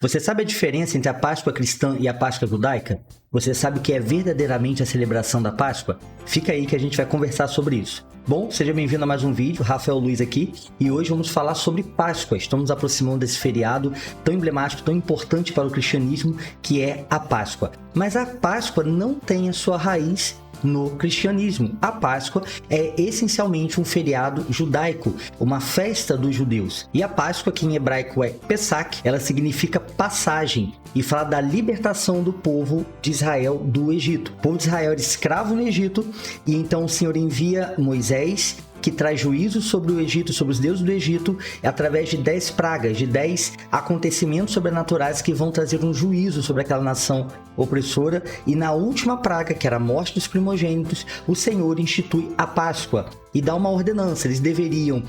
Você sabe a diferença entre a Páscoa cristã e a Páscoa judaica? Você sabe o que é verdadeiramente a celebração da Páscoa? Fica aí que a gente vai conversar sobre isso. Bom, seja bem-vindo a mais um vídeo, Rafael Luiz aqui, e hoje vamos falar sobre Páscoa. Estamos nos aproximando desse feriado tão emblemático, tão importante para o cristianismo, que é a Páscoa. Mas a Páscoa não tem a sua raiz no cristianismo. A Páscoa é essencialmente um feriado judaico, uma festa dos judeus. E a Páscoa, que em hebraico é Pesach, ela significa passagem e fala da libertação do povo de Israel do Egito. O povo de Israel era escravo no Egito e então o Senhor envia Moisés, que traz juízo sobre o Egito, sobre os deuses do Egito, através de 10 pragas, de 10 acontecimentos sobrenaturais que vão trazer um juízo sobre aquela nação opressora. E na última praga, que era a morte dos primogênitos, o Senhor institui a Páscoa e dá uma ordenança. Eles deveriam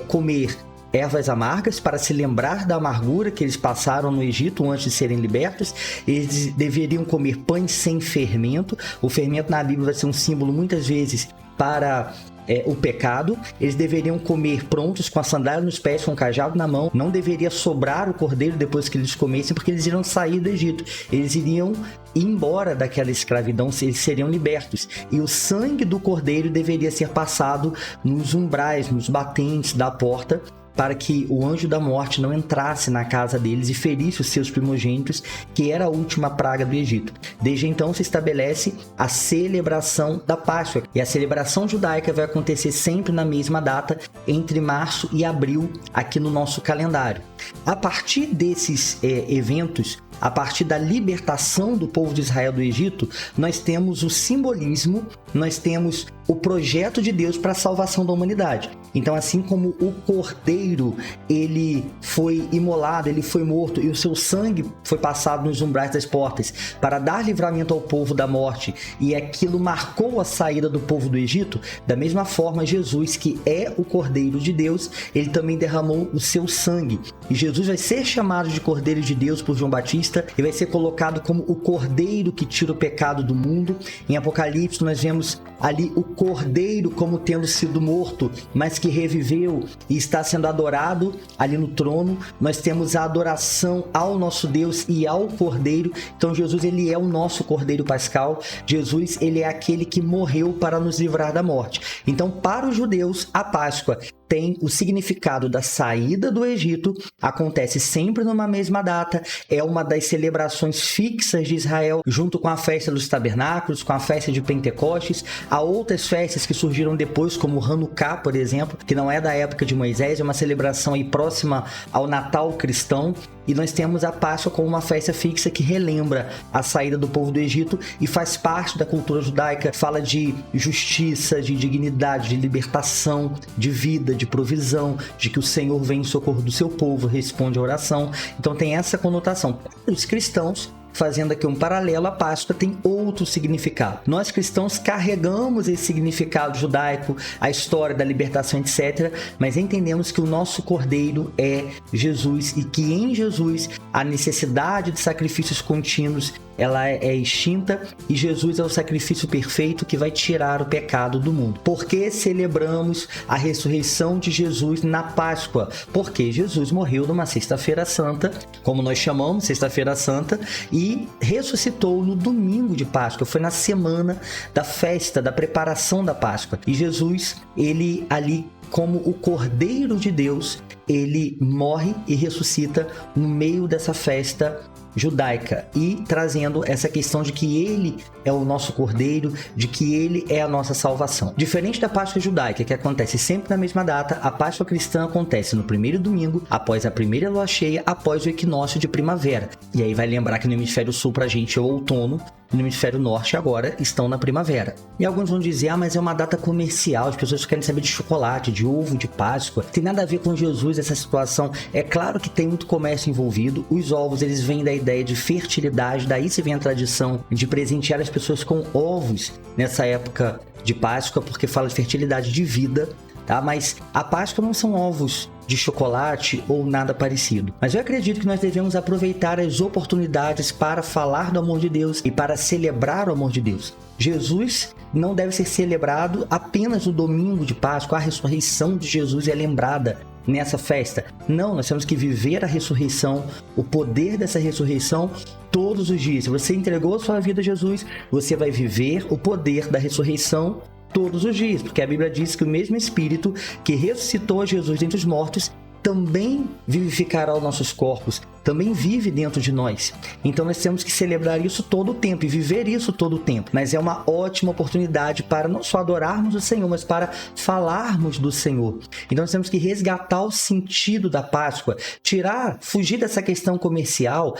comer ervas amargas para se lembrar da amargura que eles passaram no Egito antes de serem libertos. Eles deveriam comer pães sem fermento. O fermento na Bíblia vai ser um símbolo muitas vezes para o pecado. Eles deveriam comer prontos, com a sandália nos pés, com o cajado na mão. Não deveria sobrar o cordeiro depois que eles comessem, porque eles iriam sair do Egito. Eles iriam ir embora daquela escravidão, eles seriam libertos. E o sangue do cordeiro deveria ser passado nos umbrais, nos batentes da porta, para que o anjo da morte não entrasse na casa deles e ferisse os seus primogênitos, que era a última praga do Egito. Desde então se estabelece a celebração da Páscoa, e a celebração judaica vai acontecer sempre na mesma data, entre março e abril, aqui no nosso calendário. A partir desses eventos, a partir da libertação do povo de Israel do Egito, nós temos o simbolismo, nós temos o projeto de Deus para a salvação da humanidade. Então, assim como o cordeiro, ele foi imolado, ele foi morto e o seu sangue foi passado nos umbrais das portas para dar livramento ao povo da morte, e aquilo marcou a saída do povo do Egito, da mesma forma Jesus, que é o cordeiro de Deus, ele também derramou o seu sangue. E Jesus vai ser chamado de Cordeiro de Deus por João Batista e vai ser colocado como o cordeiro que tira o pecado do mundo. Em Apocalipse nós vemos ali o cordeiro como tendo sido morto, mas que reviveu e está sendo adorado ali no trono. Nós temos a adoração ao nosso Deus e ao cordeiro. Então Jesus, ele é o nosso cordeiro pascal. Jesus, ele é aquele que morreu para nos livrar da morte. Então, para os judeus, a Páscoa tem o significado da saída do Egito, acontece sempre numa mesma data, é uma das celebrações fixas de Israel, junto com a festa dos tabernáculos, com a festa de Pentecostes. Há outras festas que surgiram depois, como o Hanukkah, por exemplo, que não é da época de Moisés, é uma celebração aí próxima ao Natal cristão. E nós temos a Páscoa como uma festa fixa que relembra a saída do povo do Egito e faz parte da cultura judaica, fala de justiça, de dignidade, de libertação, de vida, de provisão, de que o Senhor vem em socorro do seu povo, responde a oração. Então tem essa conotação. Os cristãos, fazendo aqui um paralelo, a Páscoa tem outro significado. Nós cristãos carregamos esse significado judaico, a história da libertação, etc., mas entendemos que o nosso cordeiro é Jesus e que em Jesus a necessidade de sacrifícios contínuos ela é extinta, e Jesus é o sacrifício perfeito que vai tirar o pecado do mundo. Por que celebramos a ressurreição de Jesus na Páscoa? Porque Jesus morreu numa sexta-feira santa, como nós chamamos, sexta-feira santa, e ressuscitou no domingo de Páscoa. Foi na semana da festa, da preparação da Páscoa. E Jesus, ele ali, como o Cordeiro de Deus, ele morre e ressuscita no meio dessa festa judaica, e trazendo essa questão de que ele é o nosso cordeiro, de que ele é a nossa salvação. Diferente da Páscoa judaica, que acontece sempre na mesma data, a Páscoa cristã acontece no primeiro domingo, após a primeira lua cheia, após o equinócio de primavera. E aí vai lembrar que no hemisfério sul pra gente é o outono, no hemisfério norte agora estão na primavera. E alguns vão dizer, mas é uma data comercial, as pessoas querem saber de chocolate, de ovo, de Páscoa. Tem nada a ver com Jesus essa situação. É claro que tem muito comércio envolvido. Os ovos, eles vêm da ideia de fertilidade, daí se vem a tradição de presentear as pessoas com ovos nessa época de Páscoa, porque fala de fertilidade, de vida, tá? Mas a Páscoa não são ovos de chocolate ou nada parecido. Mas eu acredito que nós devemos aproveitar as oportunidades para falar do amor de Deus e para celebrar o amor de Deus. Jesus não deve ser celebrado apenas no domingo de Páscoa. A ressurreição de Jesus é lembrada nessa festa. Não, nós temos que viver a ressurreição, o poder dessa ressurreição todos os dias. Se você entregou a sua vida a Jesus, você vai viver o poder da ressurreição todos os dias, porque a Bíblia diz que o mesmo Espírito que ressuscitou Jesus dentre os mortos também vivificará os nossos corpos, também vive dentro de nós. Então nós temos que celebrar isso todo o tempo e viver isso todo o tempo. Mas é uma ótima oportunidade para não só adorarmos o Senhor, mas para falarmos do Senhor. Então nós temos que resgatar o sentido da Páscoa, fugir dessa questão comercial,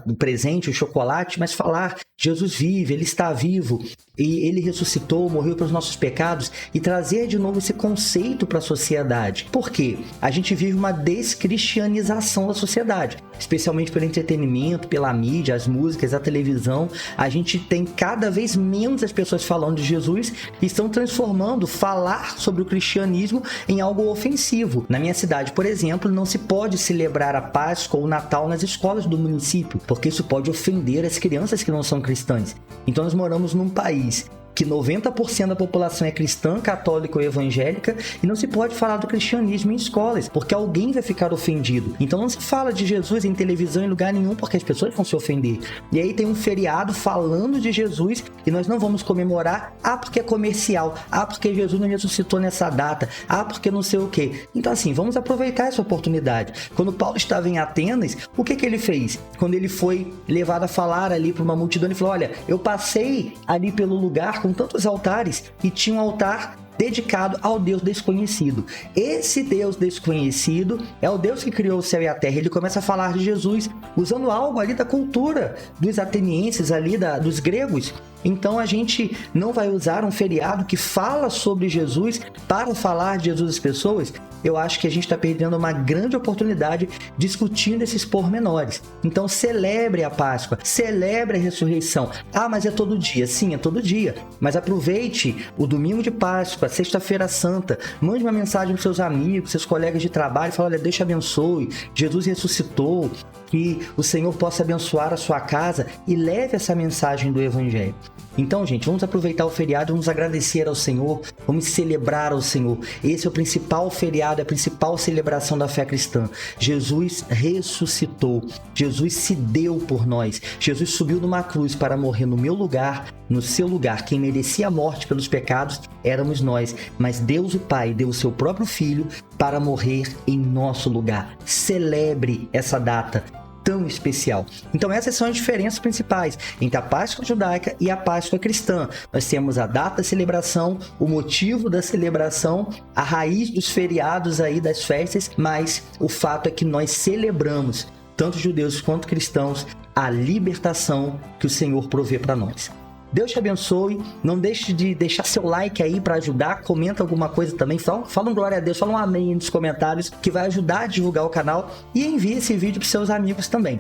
do presente, o chocolate, mas falar: Jesus vive, Ele está vivo e Ele ressuscitou, morreu pelos nossos pecados, e trazer de novo esse conceito para a sociedade. Por quê? A gente vive uma descristianização da sociedade, especialmente pelo entretenimento, pela mídia, as músicas, a televisão. A gente tem cada vez menos as pessoas falando de Jesus e estão transformando falar sobre o cristianismo em algo ofensivo. Na minha cidade, por exemplo, não se pode celebrar a Páscoa ou o Natal nas escolas do município, porque isso pode ofender as crianças que não são cristãs. Então nós moramos num país que 90% da população é cristã, católica ou evangélica, e não se pode falar do cristianismo em escolas, porque alguém vai ficar ofendido. Então não se fala de Jesus em televisão em lugar nenhum, porque as pessoas vão se ofender. E aí tem um feriado falando de Jesus e nós não vamos comemorar, porque é comercial, porque Jesus não ressuscitou nessa data, porque não sei o quê. Então assim, vamos aproveitar essa oportunidade. Quando Paulo estava em Atenas, o que ele fez? Quando ele foi levado a falar ali para uma multidão, ele falou: olha, eu passei ali pelo lugar com tantos altares e tinha um altar dedicado ao Deus desconhecido. Esse Deus desconhecido é o Deus que criou o céu e a terra. Ele começa a falar de Jesus usando algo ali da cultura dos atenienses, ali dos gregos. Então a gente não vai usar um feriado que fala sobre Jesus para falar de Jesus às pessoas. Eu acho que a gente está perdendo uma grande oportunidade discutindo esses pormenores. Então celebre a Páscoa, celebre a ressurreição. Mas é todo dia. Sim, é todo dia. Mas aproveite o domingo de Páscoa, sexta-feira santa, mande uma mensagem para seus amigos, seus colegas de trabalho e fala: olha, Deus te abençoe, Jesus ressuscitou, que o Senhor possa abençoar a sua casa, e leve essa mensagem do Evangelho. Então, gente, vamos aproveitar o feriado, vamos agradecer ao Senhor, vamos celebrar ao Senhor. Esse é o principal feriado, a principal celebração da fé cristã. Jesus ressuscitou, Jesus se deu por nós, Jesus subiu numa cruz para morrer no meu lugar, no seu lugar. Quem merecia a morte pelos pecados éramos nós, mas Deus o Pai deu o seu próprio Filho para morrer em nosso lugar. Celebre essa data tão especial. Então essas são as diferenças principais entre a Páscoa judaica e a Páscoa cristã. Nós temos a data da celebração, o motivo da celebração, a raiz dos feriados aí, das festas, mas o fato é que nós celebramos, tanto judeus quanto cristãos, a libertação que o Senhor provê para nós. Deus te abençoe, não deixe de deixar seu like aí para ajudar, comenta alguma coisa também, fala um glória a Deus, fala um amém nos comentários, que vai ajudar a divulgar o canal, e envie esse vídeo para seus amigos também.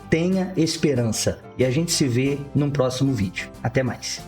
Tenha esperança, e a gente se vê num próximo vídeo. Até mais.